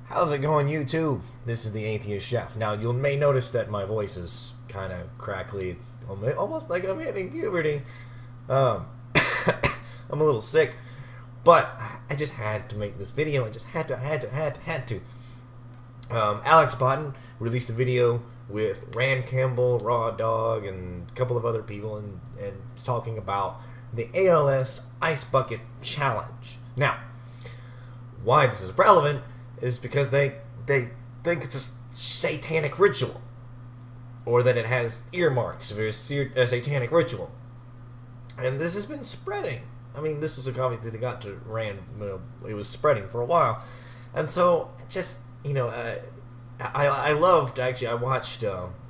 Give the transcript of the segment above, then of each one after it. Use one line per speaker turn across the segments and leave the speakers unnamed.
How's it going, YouTube? This is the Atheist Chef. Now, you may notice that my voice is kind of crackly. It's almost like I'm hitting puberty. Um, I'm a little sick, but I just had to make this video. I just had to. Alex Botten released a video with Rand Campbell, Raw Dog, and a couple of other people, and talking about the ALS Ice Bucket Challenge. Now, why this is relevant is because they think it's a satanic ritual, or that it has earmarks of a satanic ritual, and this has been spreading. I mean, this is a comment that they got to Rand. It was spreading for a while, and so just I loved, actually. I watched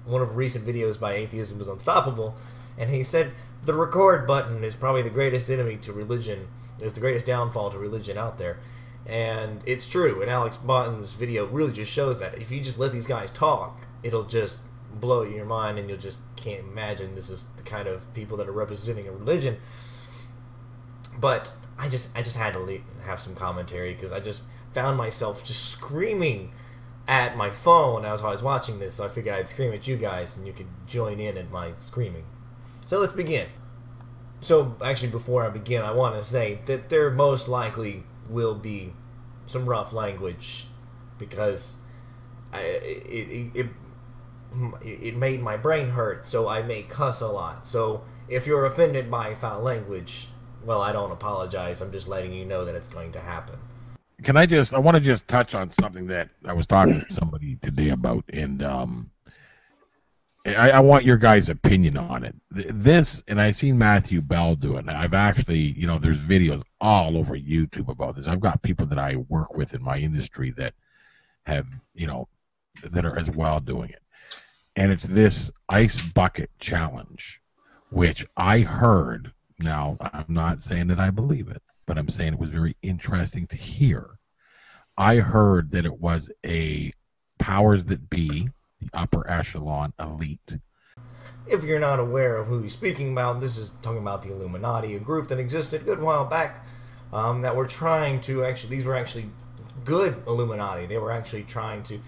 one of recent videos by Atheism is Unstoppable, and he said the record button is probably the greatest enemy to religion. It's the greatest downfall to religion out there. And it's true, and Alex Botten's video really just shows that. If you just let these guys talk, it'll just blow your mind, and you'll just can't imagine this is the kind of people that are representing a religion. But I just had to have some commentary, because I just found myself just screaming at my phone as I was watching this, so I figured I'd scream at you guys, and you could join in at my screaming. So let's begin. So, actually, before I begin, I want to say that there most likely will be some rough language, because it made my brain hurt, so I may cuss a lot. So if you're offended by foul language, well, I don't apologize. I'm just letting you know that it's going to happen.
I want to just touch on something that I was talking to somebody today about, and I want your guys' opinion on it. This, and I've seen Matthew Bell do it. And I've actually, there's videos all over YouTube about this. I've got people that I work with in my industry that have, that are as well doing it. And it's this ice bucket challenge, which I heard. Now, I'm not saying that I believe it, but I'm saying it was very interesting to hear. I heard that it was a powers that be, the upper echelon elite.
If you're not aware of who he's speaking about, this is talking about the Illuminati, a group that existed a good while back, that were trying to these were actually good Illuminati. They were actually trying to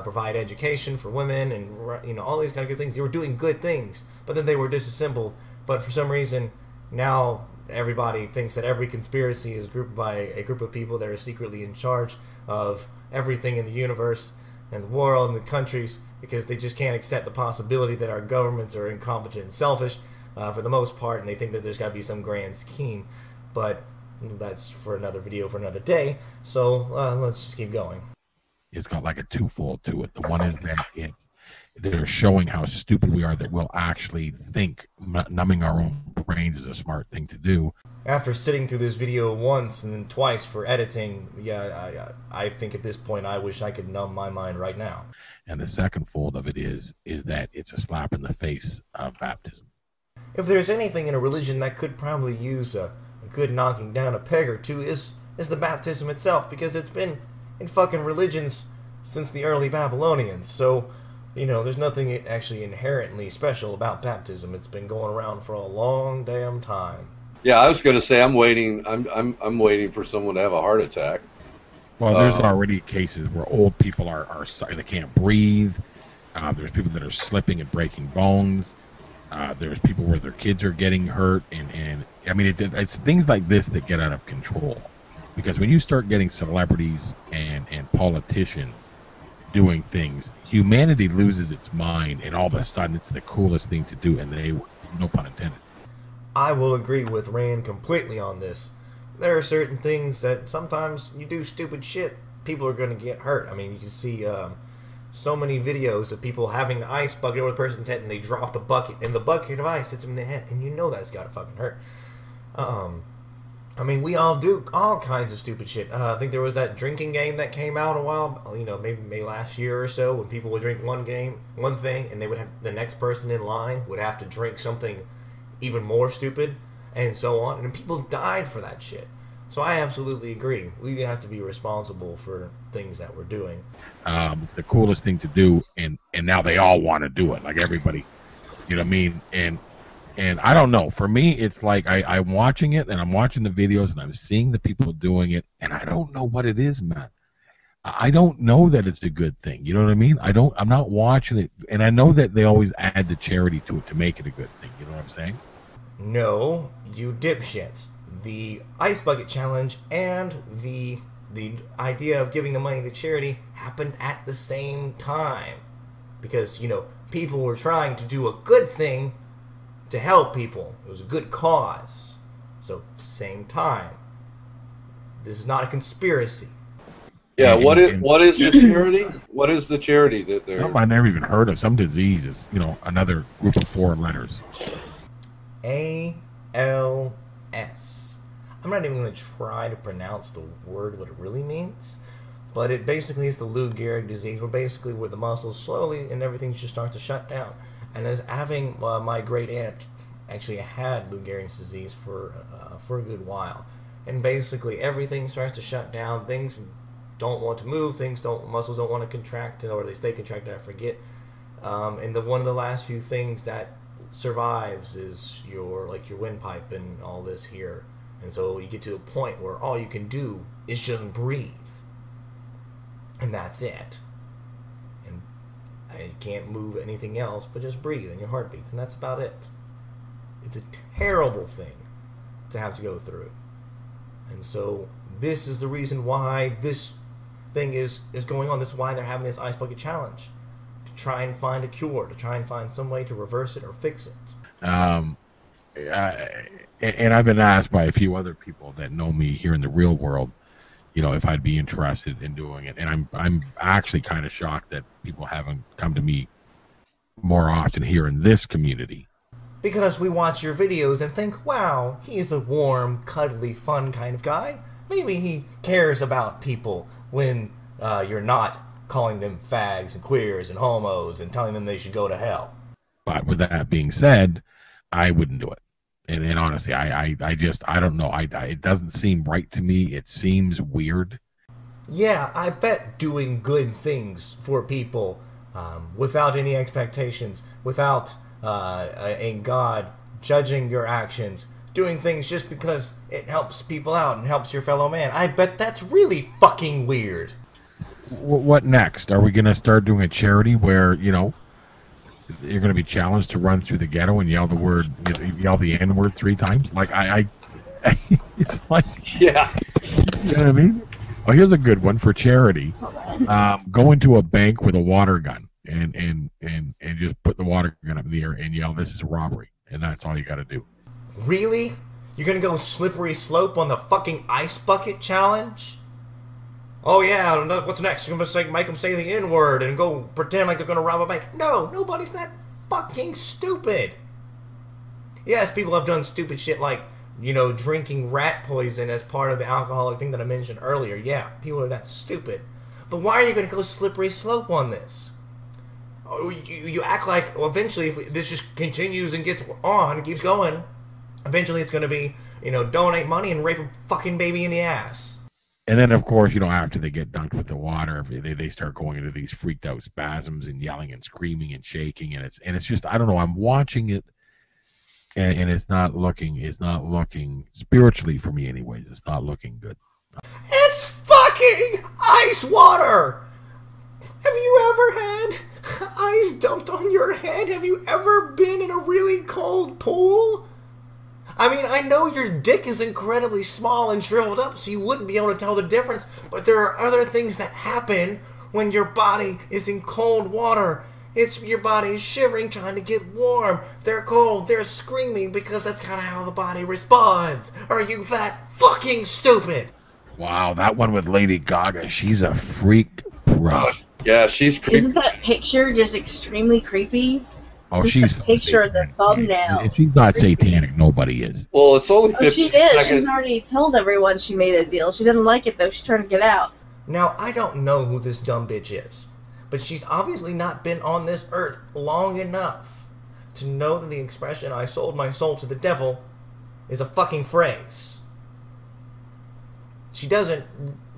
provide education for women and all these kind of good things. They were doing good things, but then they were disassembled. But for some reason, now everybody thinks that every conspiracy is grouped by a group of people that are secretly in charge of everything in the universe and the world and the countries, because they just can't accept the possibility that our governments are incompetent and selfish for the most part, and they think that there's got to be some grand scheme. But that's for another video for another day, so let's just keep going.
It's got like a twofold to it. The one is that they're showing how stupid we are, that we'll actually think numbing our own brains is a smart thing to do.
After sitting through this video once and then twice for editing, I think at this point I wish I could numb my mind right now.
And the second fold of it is that it's a slap in the face of baptism.
If there's anything in a religion that could probably use a good knocking down a peg or two, is the baptism itself, because it's been in fucking religions since the early Babylonians. So, there's nothing actually inherently special about baptism. It's been going around for a long damn time.
Yeah, I was going to say I'm waiting. I'm waiting for someone to have a heart attack.
Well, there's already cases where old people are they can't breathe. There's people that are slipping and breaking bones. There's people where their kids are getting hurt, and I mean it's things like this that get out of control. Because when you start getting celebrities and politicians doing things, humanity loses its mind, and all of a sudden it's the coolest thing to do, and no pun intended.
I will agree with Rand completely on this. There are certain things that sometimes you do stupid shit, people are going to get hurt. I mean, you can see so many videos of people having the ice bucket over the person's head, and they drop the bucket, and the bucket of ice hits them in the head, and that's got to fucking hurt. I mean, we all do all kinds of stupid shit. I think there was that drinking game that came out a while, maybe last year or so, when people would drink one thing, and they would have the next person in line would have to drink something even more stupid, and so on. And people died for that shit. So I absolutely agree. We have to be responsible for things that we're doing.
It's the coolest thing to do, and now they all want to do it. Like everybody, you know what I mean? And I don't know. For me, it's like I'm watching it, and I'm watching the videos, and I'm seeing the people doing it, and I don't know what it is, man. I don't know that it's a good thing. You know what I mean? I'm not watching it, and I know that they always add the charity to it to make it a good thing. You know what I'm saying?
No, you dipshits. The Ice Bucket Challenge and the idea of giving the money to charity happened at the same time. Because, you know, people were trying to do a good thing to help people. It was a good cause. So, same time. This is not a conspiracy.
Yeah, what is the charity? What is the charity that they're...
Something I never even heard of. Some disease is, you know, another group of 4 letters.
ALS. I'm not even going to try to pronounce the word, what it really means. But it basically is the Lou Gehrig disease, where the muscles slowly and everything just starts to shut down. And as having my great aunt actually had Lou Gehrig's disease for a good while. And basically everything starts to shut down. Things don't want to move. Muscles don't want to contract, or they stay contracted. I forget. And one of the last few things that survives is your windpipe and all this here. And so you get to a point where all you can do is just breathe. And that's it. And you can't move anything else but just breathe, and your heart beats, and that's about it. It's a terrible thing to have to go through. And so this is the reason why this thing is going on. This is why they're having this Ice Bucket Challenge. To try and find a cure, to try and find some way to reverse it or fix it.
And I've been asked by a few other people that know me here in the real world, you know, if I'd be interested in doing it. And I'm actually kind of shocked that people haven't come to me more often here in this community.
Because we watch your videos and think, wow, he's a warm, cuddly, fun kind of guy. Maybe he cares about people when you're not calling them fags and queers and homos and telling them they should go to hell.
But with that being said, I wouldn't do it. And honestly, I don't know. It doesn't seem right to me. It seems weird.
Yeah, I bet doing good things for people without any expectations, without a God judging your actions, doing things just because it helps people out and helps your fellow man. I bet that's really fucking weird.
What next? Are we going to start doing a charity where, you know, you're going to be challenged to run through the ghetto and yell the N-word 3 times? Like, it's like...
Yeah.
You know what I mean? Oh, here's a good one for charity. Go into a bank with a water gun and just put the water gun up in the air and yell, "This is a robbery." And that's all you got to do.
Really? You're going to go slippery slope on the fucking Ice Bucket Challenge? Oh yeah, what's next? You're going to make them say the N-word and go pretend like they're going to rob a bank. No, nobody's that fucking stupid. Yes, people have done stupid shit like, you know, drinking rat poison as part of the alcoholic thing that I mentioned earlier. Yeah, people are that stupid. But why are you going to go slippery slope on this? Oh, you act like, well, eventually, if this just continues and gets on and keeps going, eventually it's going to be, you know, donate money and rape a fucking baby in the ass.
And then, of course, you know, after they get dunked with the water, they start going into these freaked out spasms and yelling and screaming and shaking, and it's just, I don't know. I'm watching it, and it's not looking spiritually for me, anyways. It's not looking good.
It's fucking ice water. Have you ever had ice dumped on your head? Have you ever been in a really cold pool? I mean, I know your dick is incredibly small and shriveled up, so you wouldn't be able to tell the difference, but there are other things that happen when your body is in cold water. It's your body shivering, trying to get warm. They're cold, they're screaming, because that's kind of how the body responds. Are you that fucking stupid?
Wow, that one with Lady Gaga, she's a freak, bro.
Yeah, she's creepy.
Isn't that picture just extremely creepy?
Oh,
just
she's
the picture of the thumbnail.
If she's not satanic, nobody is.
Well, it's only 50
she is.
seconds.
She's already told everyone she made a deal. She didn't like it, though. She's trying to get out.
Now, I don't know who this dumb bitch is, but she's obviously not been on this earth long enough to know that the expression, "I sold my soul to the devil," is a fucking phrase. She doesn't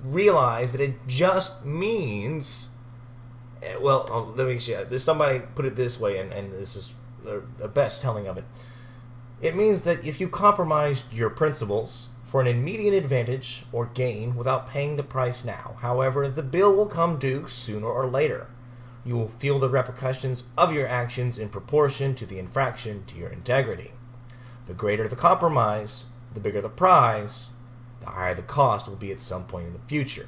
realize that it just means... Well, let me see. Somebody put it this way, and this is the best telling of it. It means that if you compromised your principles for an immediate advantage or gain without paying the price now. However, the bill will come due sooner or later. You will feel the repercussions of your actions in proportion to the infraction to your integrity. The greater the compromise, the bigger the prize, the higher the cost will be at some point in the future.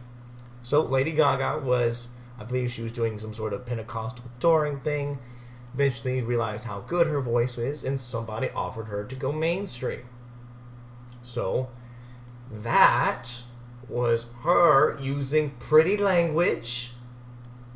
So Lady Gaga was, I believe she was doing some sort of Pentecostal touring thing, eventually realized how good her voice is, and somebody offered her to go mainstream. So that was her using pretty language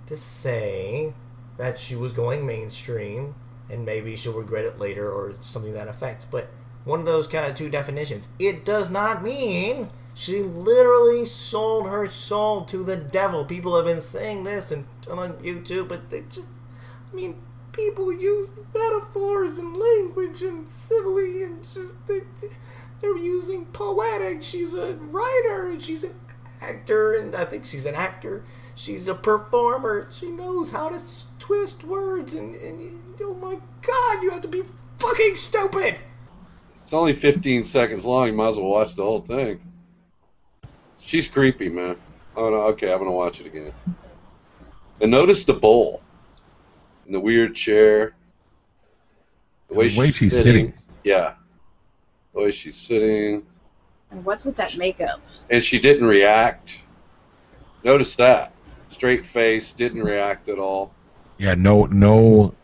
to say that she was going mainstream, and maybe she'll regret it later or something to that effect. But one of those kind of two definitions. It does not mean she literally sold her soul to the devil. People have been saying this and on YouTube, but they just, I mean, people use metaphors and language and simile and just, they're using poetic. She's a writer and she's an actor, and I think she's an actor. She's a performer. She knows how to twist words, and oh my God, you have to be fucking stupid.
It's only 15 seconds long. You might as well watch the whole thing. She's creepy, man. Oh no, okay, I'm gonna watch it again. And notice the bowl, and the weird chair, the way she's sitting. Yeah, the way she's sitting.
And what's with that makeup?
And she didn't react. Notice that. Straight face, didn't react at all.
Yeah, no,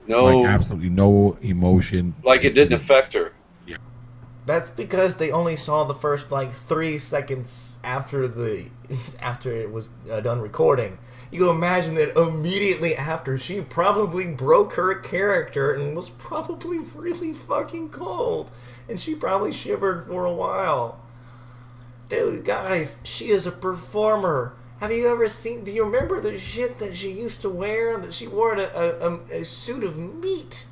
like absolutely no emotion.
Like it didn't affect her.
Yeah.
That's because they only saw the first like 3 seconds after it was done recording. You imagine that immediately after, she probably broke her character and was probably really fucking cold, and she probably shivered for a while. Dude, guys, she is a performer. Have you ever seen, do you remember the shit that she used to wear? That she wore a suit of meat.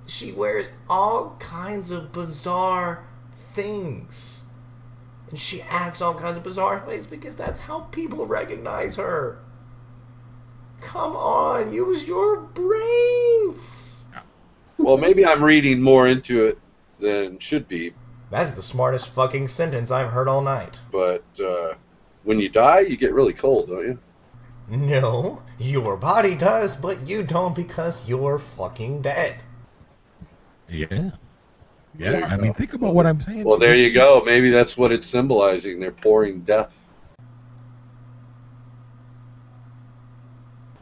She wears all kinds of bizarre things. And she acts all kinds of bizarre ways because that's how people recognize her. Come on, use your brains.
Well, maybe I'm reading more into it than should be.
That's the smartest fucking sentence I've heard all night.
But when you die, you get really cold, don't you?
No, your body does, but you don't because you're fucking dead.
Yeah. Yeah, I mean, think about what I'm saying.
Well, there you go. Maybe that's what it's symbolizing. They're pouring death.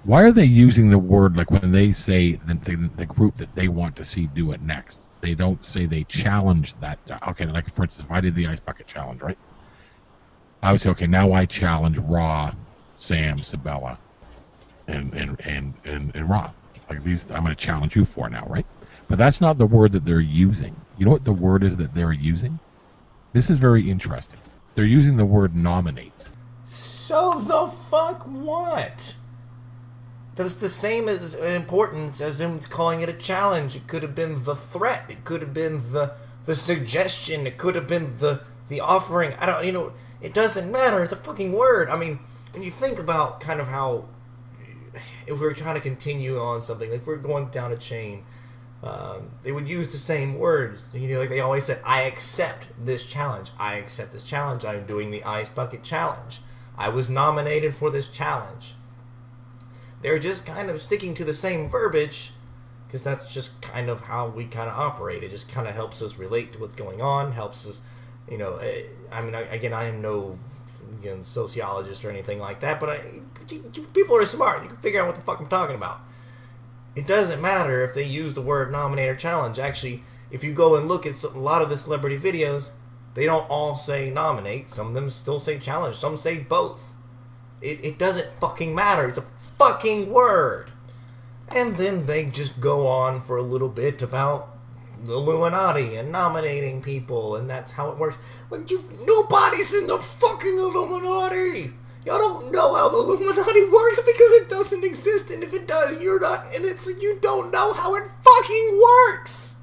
Why are they using the word, like when they say the group that they want to see do it next? They don't say they challenge that. Okay, like for instance, if I did the Ice Bucket Challenge, right? I would say, okay, now I challenge Raw, Sam, Sabella, and Raw. Like these, I'm going to challenge you for now, right? But that's not the word that they're using. You know what the word is that they're using? This is very interesting. They're using the word nominate.
So the fuck what? That's the same as importance as him calling it a challenge. It could have been the threat. It could have been the suggestion. It could have been the offering. I don't, it doesn't matter. It's a fucking word. I mean, when you think about kind of how, if we're trying to continue on something, if we're going down a chain, they would use the same words. Like they always said, I accept this challenge. I accept this challenge. I'm doing the Ice Bucket Challenge. I was nominated for this challenge. They're just kind of sticking to the same verbiage because that's just kind of how we kind of operate. It just kind of helps us relate to what's going on, helps us, I mean, again, I am no sociologist or anything like that, but people are smart. You can figure out what the fuck I'm talking about. It doesn't matter if they use the word nominate or challenge. Actually, if you go and look at a lot of the celebrity videos, they don't all say nominate. Some of them still say challenge. Some say both. It doesn't fucking matter. It's a fucking word. And then they just go on for a little bit about the Illuminati and nominating people, and that's how it works. When nobody's in the fucking Illuminati. Y'all don't know how the Illuminati works because it doesn't exist, and if it does, you're not in it, so you don't know how it fucking works.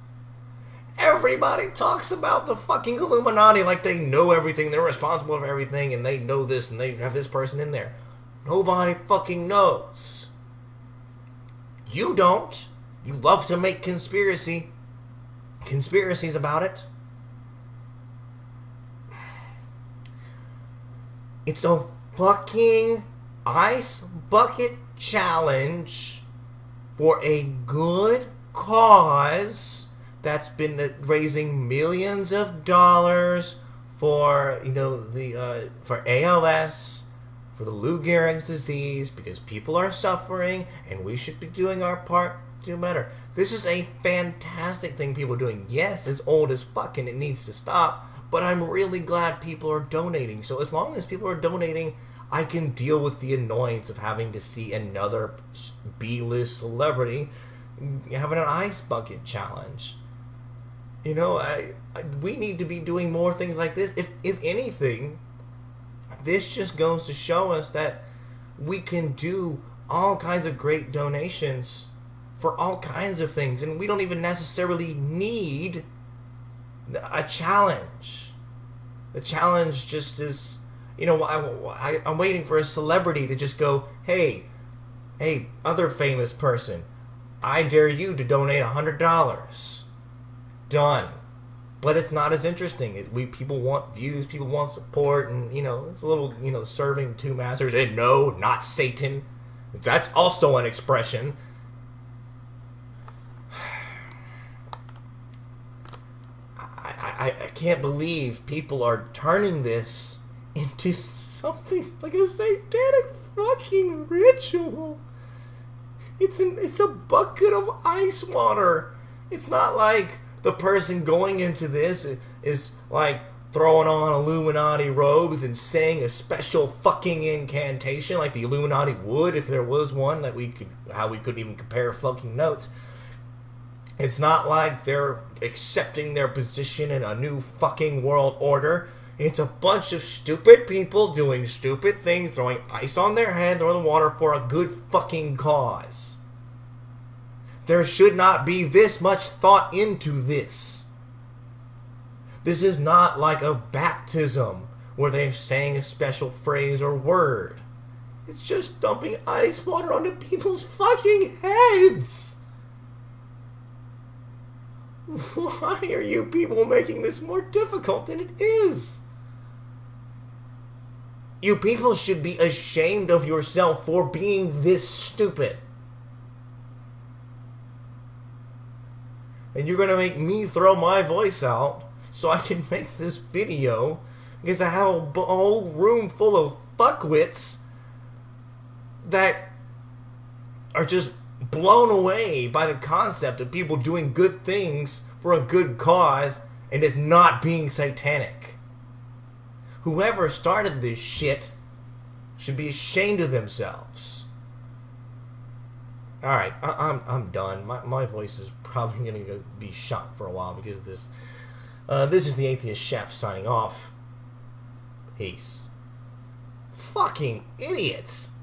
Everybody talks about the fucking Illuminati like they know everything, they're responsible for everything, and they know this, and they have this person in there. Nobody fucking knows. You don't. You love to make conspiracies about it. It's a fucking ice bucket challenge for a good cause that's been raising millions of dollars for, you know, the for ALS, for the Lou Gehrig's disease, because people are suffering and we should be doing our part to do better. This is a fantastic thing people are doing. Yes, it's old as fuck and it needs to stop, but I'm really glad people are donating. So as long as people are donating, I can deal with the annoyance of having to see another B-list celebrity having an ice bucket challenge. You know, we need to be doing more things like this. If anything, this just goes to show us that we can do all kinds of great donations for all kinds of things, and we don't even necessarily need a challenge. The challenge just is, you know, I'm waiting for a celebrity to just go, hey, other famous person, I dare you to donate $100. Done. But it's not as interesting. People want views, people want support, and, you know, it's a little, you know, serving two masters. And no, not Satan. That's also an expression. I can't believe people are turning this into something like a satanic fucking ritual. It's a bucket of ice water. It's not like the person going into this is like throwing on Illuminati robes and saying a special fucking incantation like the Illuminati would if there was one that we couldn't even compare fucking notes. It's not like they're accepting their position in a new fucking world order. It's a bunch of stupid people doing stupid things, throwing ice on their head, throwing water for a good fucking cause. There should not be this much thought into this. This is not like a baptism where they're saying a special phrase or word. It's just dumping ice water onto people's fucking heads. Why are you people making this more difficult than it is? You people should be ashamed of yourself for being this stupid. And you're going to make me throw my voice out so I can make this video because I have a whole room full of fuckwits that are just blown away by the concept of people doing good things for a good cause and it not being satanic. Whoever started this shit should be ashamed of themselves. Alright, I'm done. My voice is probably going to be shot for a while because of this. This is the Atheist Chef signing off. Peace. Fucking idiots.